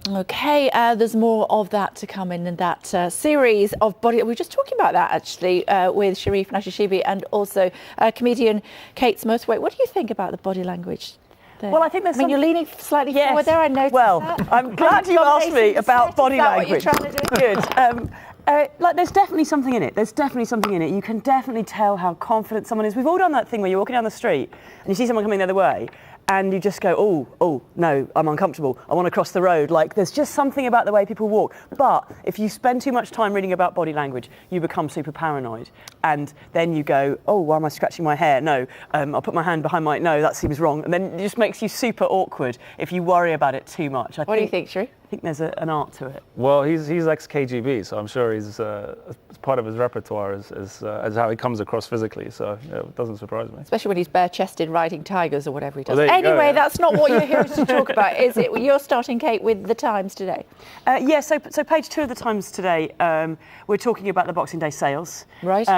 Okay, there's more of that to come in that series of body. We were just talking about that actually with Sharif Nashashibi and also comedian Kate Smurthwaite. What do you think about the body language there? Well, I think there's you're leaning slightly forward there, I noticed that. I'm glad you asked me about body language. Is that what you're trying to do? Good. Like, there's definitely something in it. You can definitely tell how confident someone is. We've all done that thing where you're walking down the street and you see someone coming the other way and you just go, oh, no, I'm uncomfortable. I want to cross the road. Like, there's just something about the way people walk. But if you spend too much time reading about body language, you become super paranoid. And then you go, oh, why am I scratching my hair? No, I'll put my hand behind my... No, that seems wrong. And then it just makes you super awkward if you worry about it too much. What do you think, Sheree? I think there's an art to it. Well, he's ex-KGB, so I'm sure he's part of his repertoire is how he comes across physically. So yeah, it doesn't surprise me. Especially when he's bare-chested riding tigers or whatever he does. Well, anyway, that's not what you're here to talk about, is it? You're starting, Kate, with the Times today. So page 2 of the Times today, we're talking about the Boxing Day sales. Right.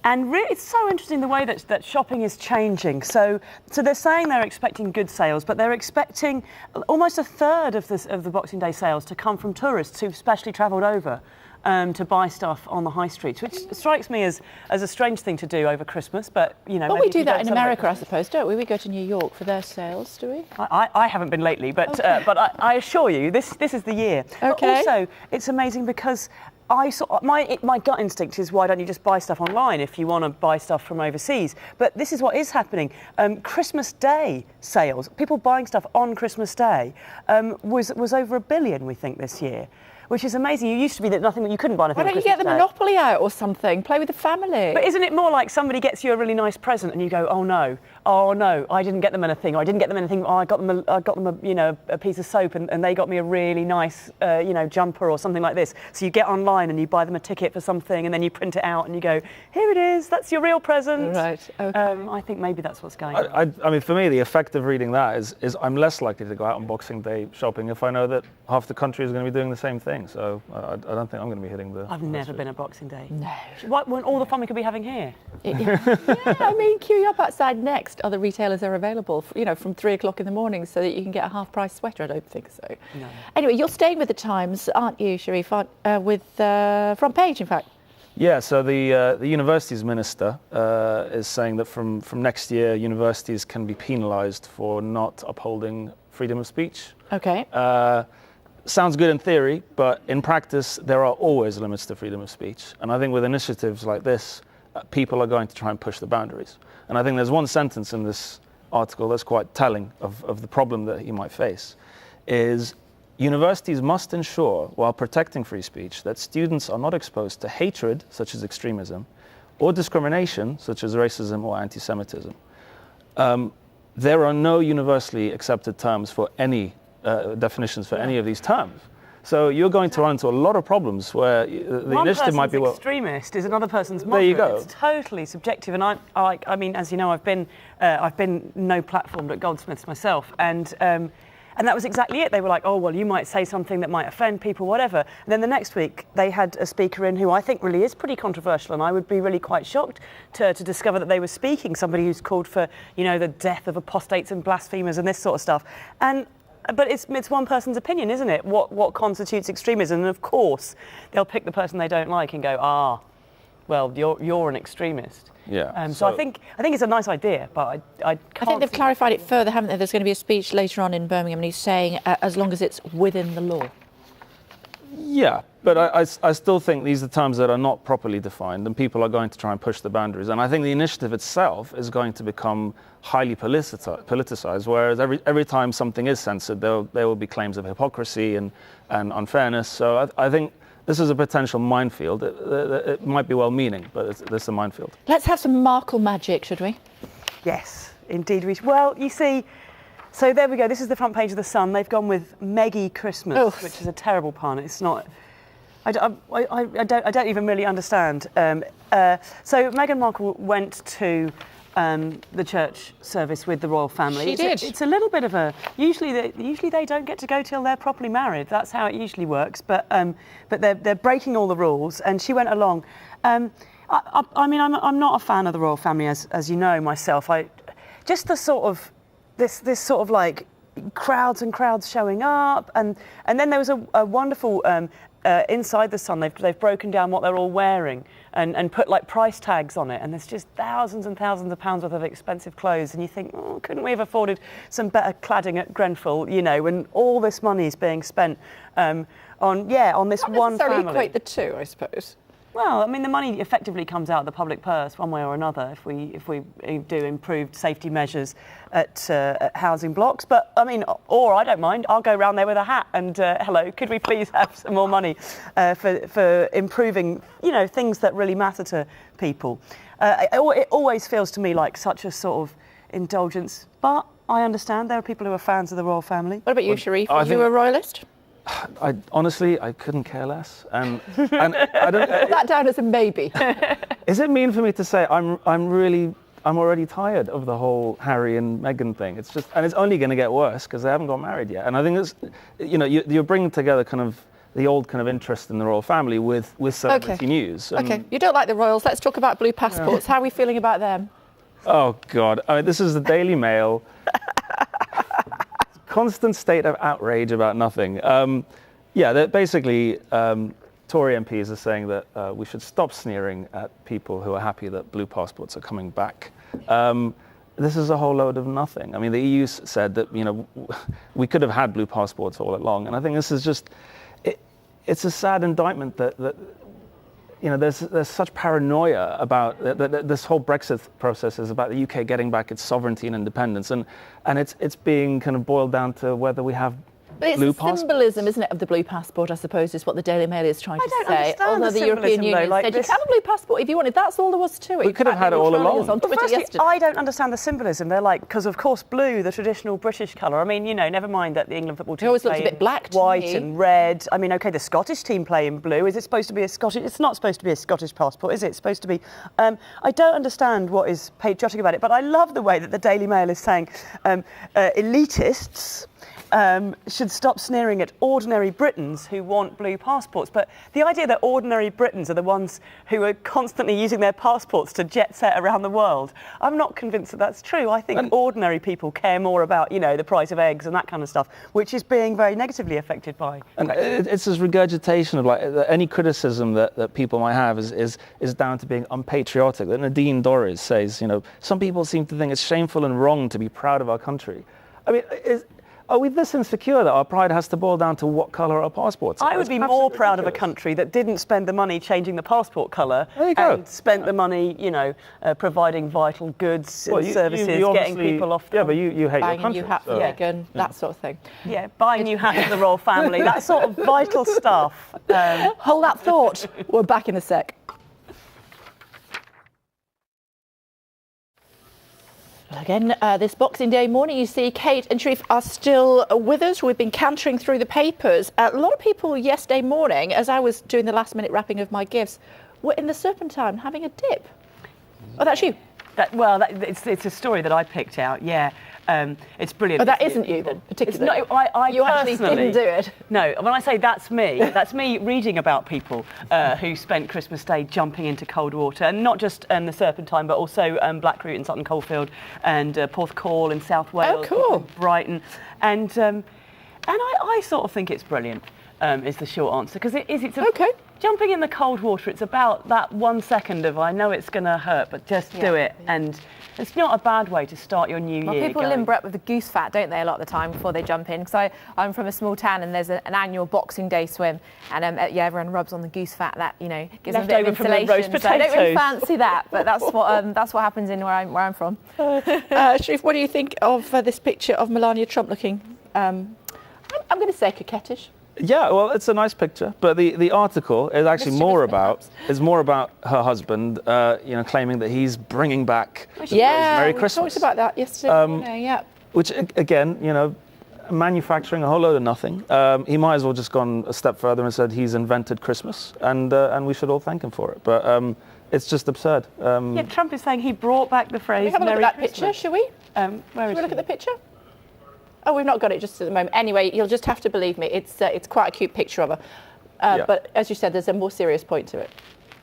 And really, it's so interesting the way that shopping is changing. So they're saying they're expecting good sales, but they're expecting almost a third of the Boxing Day sales to come from tourists who've specially travelled over to buy stuff on the high streets, which strikes me as a strange thing to do over Christmas. But you know, well, we do that in America, I suppose, don't we? We go to New York for their sales, do we? I haven't been lately, but I assure you, this is the year. Okay. But also, it's amazing because my gut instinct is, why don't you just buy stuff online if you want to buy stuff from overseas? But this is what is happening. Christmas Day sales, people buying stuff on Christmas Day, was over 1 billion, we think, this year, which is amazing. You used to be that you couldn't buy anything. Why don't you get the Monopoly out or something? Play with the family. But isn't it more like somebody gets you a really nice present and you go, oh no, I didn't get them anything, or I didn't get them anything. Oh, I got them a piece of soap, and they got me a really nice jumper or something like this. So you get online and you buy them a ticket for something, and then you print it out and you go, here it is. That's your real present. Right. Okay. I think maybe that's what's going on. I mean, for me, the effect of reading that is I'm less likely to go out on Boxing Day shopping if I know that half the country is going to be doing the same thing. So I don't think I'm going to be hitting the... I've never been a Boxing Day. No. What, when all the fun we could be having here? Yeah, I mean, queue you up outside Next. Other retailers are available, from 3 o'clock in the morning, so that you can get a half-price sweater. I don't think so. No. Anyway, you're staying with the Times, aren't you, Sharif? With front page, in fact. Yeah, so the universities minister is saying that from next year, universities can be penalised for not upholding freedom of speech. Okay. Sounds good in theory, but in practice, there are always limits to freedom of speech. And I think with initiatives like this, people are going to try and push the boundaries. And I think there's one sentence in this article that's quite telling of the problem that you might face, is universities must ensure, while protecting free speech, that students are not exposed to hatred, such as extremism, or discrimination, such as racism or anti-Semitism. There are no universally accepted terms for any definitions for any of these terms. So you're going to run into a lot of problems where the initiative might be... One person's extremist is another person's moderate. There you go. It's totally subjective. And I mean, as you know, I've been no platformed at Goldsmiths myself, and that was exactly it. They were like, oh, well, you might say something that might offend people, whatever. And then the next week, they had a speaker in who I think really is pretty controversial, and I would be really quite shocked to discover that they were speaking, somebody who's called for, the death of apostates and blasphemers and this sort of stuff. But it's one person's opinion, isn't it? What constitutes extremism? And of course, they'll pick the person they don't like and go, well, you're an extremist. Yeah. So I think it's a nice idea, but I can't. I think they've clarified it further, haven't they? There's going to be a speech later on in Birmingham, and he's saying as long as it's within the law. Yeah, but I still think these are terms that are not properly defined, and people are going to try and push the boundaries. And I think the initiative itself is going to become highly politicized, whereas every time something is censored, there will be claims of hypocrisy and unfairness. So I think this is a potential minefield. It might be well-meaning, but it's a minefield. Let's have some Markle magic, should we? Yes, indeed. Well, you see... So there we go. This is the front page of The Sun. They've gone with Meggie Christmas, which is a terrible pun. It's not... I don't even really understand. So Meghan Markle went to the church service with the royal family. She did. It's a little bit of a... Usually they don't get to go till they're properly married. That's how it usually works. But they're breaking all the rules, and she went along. I mean, I'm not a fan of the royal family, as you know myself. Just the sort of... This sort of like crowds and crowds showing up, and then there was a wonderful inside the Sun. They've broken down what they're all wearing and put like price tags on it, and there's just thousands and thousands of pounds worth of expensive clothes, and you think, oh, couldn't we have afforded some better cladding at Grenfell? You know, when all this money is being spent on this Not one necessarily family. equate the two, I suppose. Well, I mean, the money effectively comes out of the public purse one way or another if we do improved safety measures at housing blocks. But I mean, or I don't mind. I'll go round there with a hat and hello, could we please have some more money for improving, things that really matter to people. It always feels to me like such a sort of indulgence. But I understand there are people who are fans of the royal family. What about you, Sharif? Are you a royalist? Honestly, I couldn't care less, and I don't. Put that down as a maybe. Is it mean for me to say I'm already tired of the whole Harry and Meghan thing? It's only going to get worse because they haven't got married yet. And I think it's, you're bringing together kind of the old kind of interest in the royal family with celebrity news. Okay, you don't like the royals. Let's talk about blue passports. How are we feeling about them? Oh God, this is the Daily Mail. Constant state of outrage about nothing. That basically Tory MPs are saying that we should stop sneering at people who are happy that blue passports are coming back. This is a whole load of nothing. I mean, the EU said that we could have had blue passports all along, and I think this is just it's a sad indictment that there's such paranoia about this whole Brexit process is about the UK getting back its sovereignty and independence, and it's being kind of boiled down to whether we have blue passports. Symbolism, isn't it, of the blue passport, I suppose, is what the Daily Mail is trying to say. Understand Although the European Union said you can have a blue passport if you wanted. That's all there was to it. We could have had it all along. On Twitter yesterday. I don't understand the symbolism. They're like, because of course blue, the traditional British colour. I mean, never mind that the England football team always play looks a bit black to white me. and red. I mean, okay, the Scottish team play in blue. Is it supposed to be a Scottish? It's not supposed to be a Scottish passport, is it? It's supposed to be. I don't understand what is patriotic about it, but I love the way that the Daily Mail is saying elitists should stop sneering at ordinary Britons who want blue passports. But the idea that ordinary Britons are the ones who are constantly using their passports to jet set around the world, I'm not convinced that that's true. I think ordinary people care more about, the price of eggs and that kind of stuff, which is being very negatively affected by. And it's this regurgitation of any criticism that people might have is down to being unpatriotic. That Nadine Dorries says, some people seem to think it's shameful and wrong to be proud of our country. I mean, are we this insecure that our pride has to boil down to what colour our passports are? I would be more proud of a country that didn't spend the money changing the passport colour and spent the money, providing vital goods and services, getting people off. Yeah, but you hate buying your country. a new hat for Meghan, that sort of thing. Yeah, buying new hats for the royal family, that sort of vital stuff. Hold that thought. We're back in a sec. Again, this Boxing Day morning, you see Kate and Sharif are still with us. We've been cantering through the papers. A lot of people yesterday morning, as I was doing the last-minute wrapping of my gifts, were in the Serpentine having a dip. Oh, that's you? It's a story that I picked out, yeah. It's brilliant. Oh, that isn't you then, particularly? It's not, I you actually didn't do it. No, when I say that's me reading about people who spent Christmas Day jumping into cold water, and not just the Serpentine, but also Blackroot in Sutton Coldfield and Porthcawl in South Wales, cool. Brighton, and I sort of think it's brilliant. Is the short answer, because jumping in the cold water, it's about that 1 second of I know it's going to hurt, but just do it, and it's not a bad way to start your new year. People limber up with the goose fat, don't they, a lot of the time before they jump in? Because I'm from a small town and there's an annual Boxing Day swim, and everyone rubs on the goose fat that gives them a bit of insulation. Roast potatoes. So I don't really fancy that, but that's what happens in where I'm from. Sharif, what do you think of this picture of Melania Trump looking? I'm going to say coquettish. Yeah, well, it's a nice picture, but the article is actually more about her husband, claiming that he's bringing back Merry Christmas. We talked about that yesterday morning, yeah. Which again, manufacturing a whole load of nothing. He might as well just gone a step further and said he's invented Christmas, and we should all thank him for it. But it's just absurd. Trump is saying he brought back the phrase Can we have a look at that Christmas. picture, shall we? Where is we look at the picture? Oh, we've not got it just at the moment. Anyway, you'll just have to believe me. It's quite a cute picture of her. But as you said, there's a more serious point to it.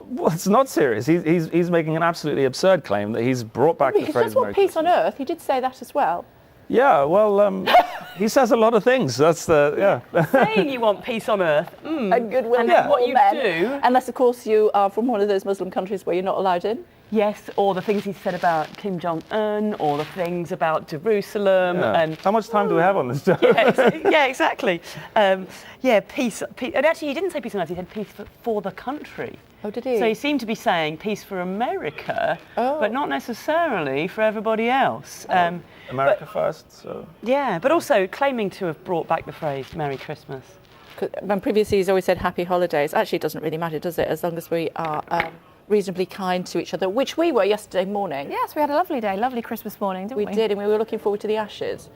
Well, it's not serious. He's making an absolutely absurd claim that he's brought back the phrase He does want Merry peace Christmas. on earth. He did say that as well. Yeah, well, he says a lot of things. That's Saying you want peace on earth, And goodwill. and to then all what you men. do. Unless, of course, you are from one of those Muslim countries where you're not allowed in. Yes, or the things he said about Kim Jong-un, or the things about Jerusalem, and how much time do we have on this show? yeah, exactly. Peace. And actually, he didn't say peace on earth. He said peace for the country. Oh, did he? So he seemed to be saying peace for America, but not necessarily for everybody else. America first. So. Yeah, but also claiming to have brought back the phrase "Merry Christmas." When previously he's always said Happy Holidays. Actually, it doesn't really matter, does it? As long as we are reasonably kind to each other, which we were yesterday morning. Yes, we had a lovely day, lovely Christmas morning, didn't we? We did, and we were looking forward to the Ashes.